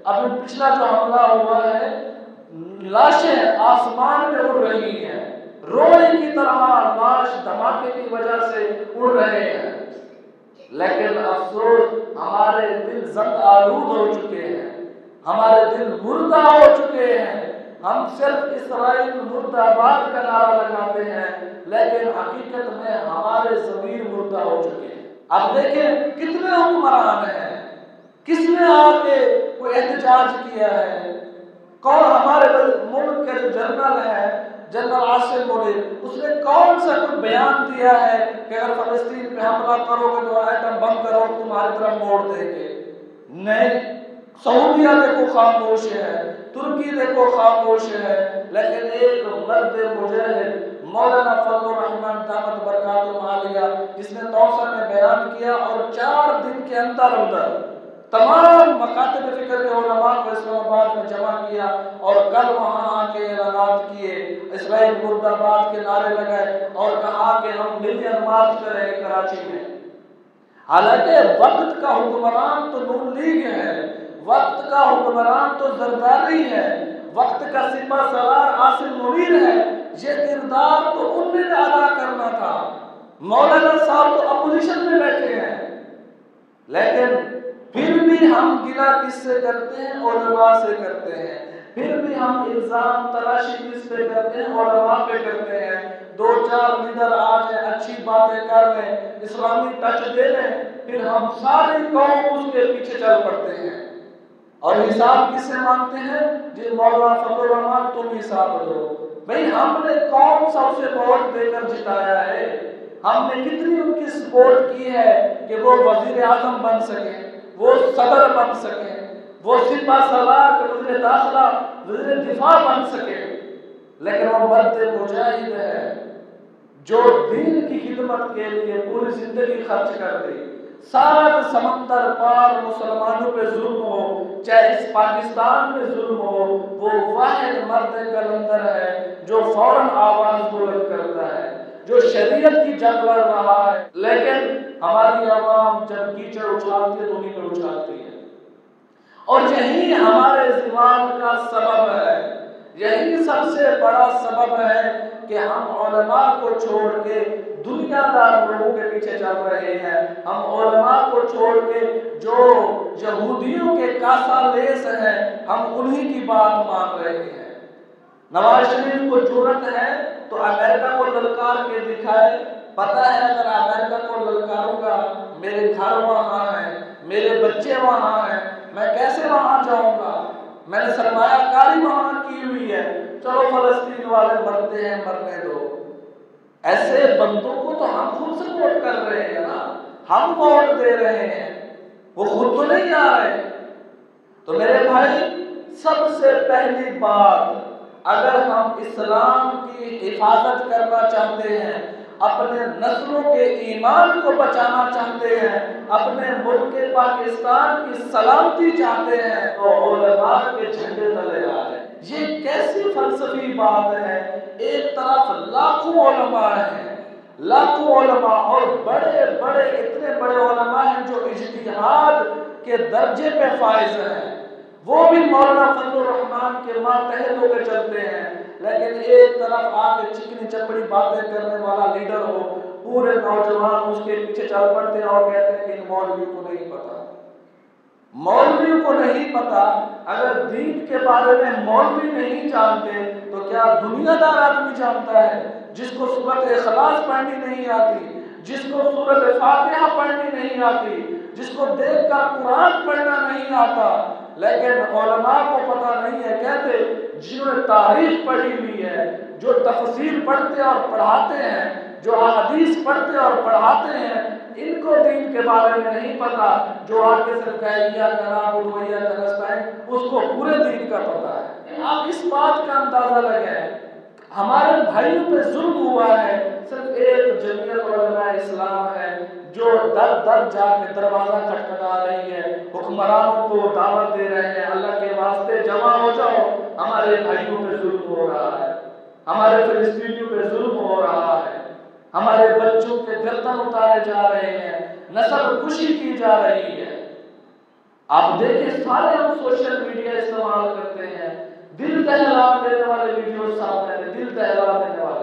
ابھی پچھلا جو حملہ ہوا ہے، لاشیں آسمان میں اڑ رہی ہیں، روئی کی طرح لاش دھماکے کی وجہ سے اڑ رہے ہیں، لیکن افسوس ہمارے دل زنگ آلود ہو چکے ہیں، ہمارے دل مردہ ہو چکے ہیں۔ ہم صرف اسرائیل مردہ آباد کا نعرہ لگاتے ہیں، لیکن حقیقت میں ہمارے ضمیر مردہ ہو چکے ہیں۔ اب دیکھیں کتنے حکمران ہیں، کس نے آ کے کوئی احتجاج کیا ہے؟ کون ہمارے ملک کے جو جنرل ہے، جنرل عاصم منیر، اس نے کون سا کوئی بیان دیا ہے کہ اگر فلسطین پہ حملہ کرو گے تو ایٹم بم کرو تمہاری طرف موڑ دیں گے؟ نہیں۔ سعودیہ دیکھو خاموش ہے، ترکی دیکھو خاموش ہے، لیکن ایک مرد مجاہد مولانا فضل الرحمن دامت برکاتہ عالیہ، جس نے توسہ میں بیان کیا اور 4 دن کے اندر تمام مکاتب فکر کے علماء کو اسلام آباد میں جمع کیا اور کل وہاں آ کے اعلانات کیے، اسرائیل مرد آباد کے نعرے لگائے اور کہا کہ ہم ملین مارچ کریں گے کراچی میں۔ حالانکہ وقت کا حکمران تو نون لیگ ہے، وقت کا حکمران تو زرداری ہے، وقت کا سپہ سالار عاصم منیر ہے، یہ کردار تو ان نے ادا کرنا تھا۔ مولانا صاحب تو اپوزیشن میں بیٹھے ہیں، لیکن پھر بھی ہم گلہ کس سے کرتے ہیں؟ علماء سے کرتے ہیں۔ پھر بھی ہم الزام تراشی کس پہ کرتے ہیں؟ علماء پہ کرتے ہیں۔ 2-4 لیڈر آ جائیں، اچھی باتیں کر لیں، اسلامی ٹچ دے لیں، پھر ہم ساری قوم اس کے پیچھے چل پڑتے ہیں۔ اور حساب کس سے مانگتے ہیں؟ جی مولانا فضل الرحمن تم حساب دو۔ بھئی ہم نے کون سا اسے ووٹ دے کر جتایا ہے؟ ہم نے کتنی ان کی سپورٹ کی ہے کہ وہ وزیر اعظم بن سکیں، وہ صدر بن سکیں، وہ سپہ سالار کے وزیر داخلہ، وزیر دفاع بن سکیں، لیکن وہ مرد مجاہد ہے جو دین کی خدمت کے لیے پوری زندگی خرچ کر دی۔ 7 سمندر پار مسلمانوں پہ ظلم ہو، چاہے اس پاکستان میں ظلم ہو، وہ واحد مرد کلندر ہے جو فوراً آواز بلند کرتا ہے، جو شریعت کی جنگ لڑ رہا ہے، لیکن ہماری عوام جب کیچڑ اچھالتی ہے تو انہیں پہ اچھالتی ہے۔ اور یہی ہمارے زوال کا سبب ہے، یہی سب سے بڑا سبب ہے کہ ہم علماء کو چھوڑ کے دنیا دار لوگوں کے پیچھے چل رہے ہیں، ہم علماء کو چھوڑ کے جو یہودیوں کے کاسا لیس ہیں ہم انہی کی بات مان رہے ہیں۔ نواز شریف کو جرأت ہے تو امریکہ کو للکار کے دکھائے، پتہ ہے اگر امریکہ کو للکاروں گا میرے گھر وہاں ہے، میرے بچے وہاں ہیں، میں کیسے وہاں جاؤں گا؟ میں نے سرمایہ کاری وہاں کی ہوئی ہے، چلو فلسطین والے مرتے ہیں مرنے دو۔ ایسے بندوں کو تو ہم خود سپورٹ کر رہے ہیں نا، ہم ووٹ دے رہے ہیں، وہ خود تو نہیں آ رہے۔ تو میرے بھائی سب سے پہلی بات، اگر ہم اسلام کی حفاظت کرنا چاہتے ہیں، اپنے نسلوں کے ایمان کو بچانا چاہتے ہیں، اپنے ملک پاکستان کی سلامتی چاہتے ہیں، تو علماء کے جھنڈے تلے آ جائیں۔ یہ کیسی فلسفی بات ہے؟ ایک طرف لاکھوں علماء ہیں، لاکھوں علماء، اور بڑے بڑے اتنے بڑے علماء ہیں جو اجتہاد کے درجے پہ فائز ہیں، وہ بھی مولانا فضل الرحمن کے ماتحت ہو کے چلتے ہیں، لیکن ایک طرف آ کے چکنی چپڑی باتیں کرنے والا لیڈر ہو، پورے نوجوان اس کے پیچھے چل پڑتے ہیں اور کہتے ہیں کہ ان مولویوں کو نہیں پتا، مولویوں کو نہیں پتا۔ اگر دین کے بارے میں مولوی نہیں جانتے تو کیا دنیا دار آدمی جانتا ہے؟ جس کو سورۃ اخلاص پڑھنی نہیں آتی، جس کو سورۃ فاتحہ پڑھنی نہیں آتی، جس کو دیکھ کر قرآن پڑھنا نہیں آتا، لیکن علماء کو پتہ نہیں ہے، کہتے جنہوں نے تاریخ پڑھی ہوئی ہے، جو تفسیر پڑھتے اور پڑھاتے ہیں، جو احادیث پڑھتے اور پڑھاتے ہیں، ان کو دین کے بارے میں نہیں پتا، جو آ کے صرف ایاک نعبد و ایاک نستعین، اس کو پورے دین کا پتا ہے۔ آپ اس بات کا اندازہ لگائیں، ہمارے بھائیوں پہ ظلم ہوا ہے، صرف ایک جمعیت علماء اسلام ہے جو در در جا کے دروازہ کھٹکھٹا رہی ہے، حکمرانوں کو دعوت دے رہے ہیں، اللہ کے واسطے جمع ہو جاؤ، ہمارے بھائیوں پہ ظلم ہو رہا ہے، ہمارے فلسطینیوں پہ ظلم ہو رہا ہے، ہمارے بچوں کے گردن اتارے جا رہے ہیں، نسل کشی کی جا رہی ہے۔ آپ دیکھیں سارے ہم سوشل میڈیا دل دہلا دینے والا